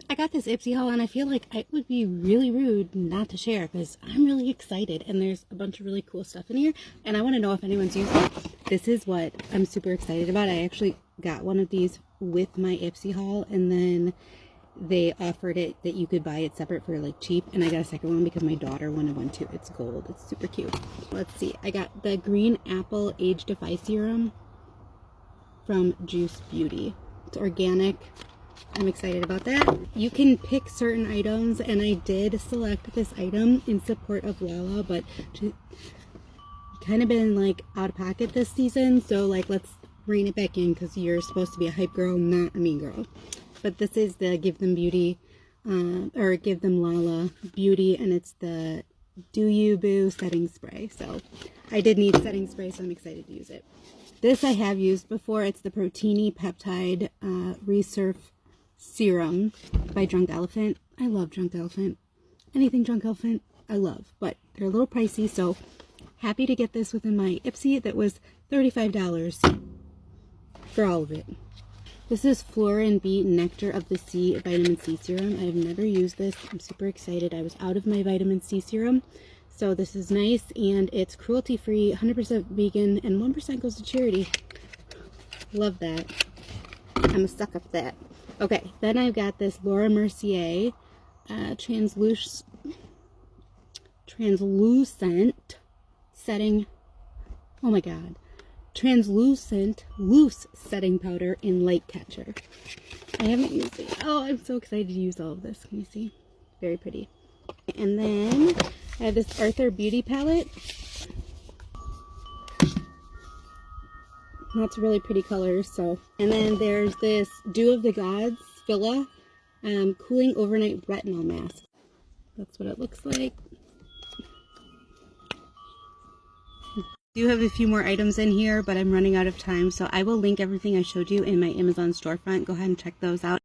I got this Ipsy haul and I feel like it would be really rude not to share because I'm really excited and there's a bunch of really cool stuff in here and I want to know if anyone's used it. This is what I'm super excited about. I actually got one of these with my Ipsy haul and then they offered it that you could buy it separate for like cheap, and I got a second one because my daughter wanted one too. It's gold. It's super cute. Let's see. I got the green apple age defy serum from Juice Beauty. It's organic. I'm excited about that. You can pick certain items, and I did select this item in support of Lala, but kind of been like out of pocket this season, so like let's rein it back in because you're supposed to be a hype girl, not a mean girl. But this is the Give Them Beauty, or Give Them Lala Beauty, and it's the Do You Boo setting spray. So I did need setting spray, so I'm excited to use it. This I have used before. It's the Protini Peptide Resurf Serum by Drunk Elephant. I love Drunk Elephant. Anything Drunk Elephant, I love. But they're a little pricey, so happy to get this within my Ipsy that was $35 for all of it. This is Flora and Bee Nectar of the Sea Vitamin C Serum. I have never used this. I'm super excited. I was out of my vitamin C serum. So this is nice, and it's cruelty-free, 100% vegan, and 1% goes to charity. Love that. I'm a sucker for that. Okay, then I've got this Laura Mercier translucent setting. Oh my god. Translucent loose setting powder in Light Catcher. I haven't used it. Oh, I'm so excited to use all of this. Can you see? Very pretty. And then I have this Arthur Beauty palette. Lots of really pretty colors. So, and then there's this Dew of the Gods Filla Cooling Overnight Retinol Mask. That's what it looks like. I do have a few more items in here, but I'm running out of time, so I will link everything I showed you in my Amazon storefront. Go ahead and check those out.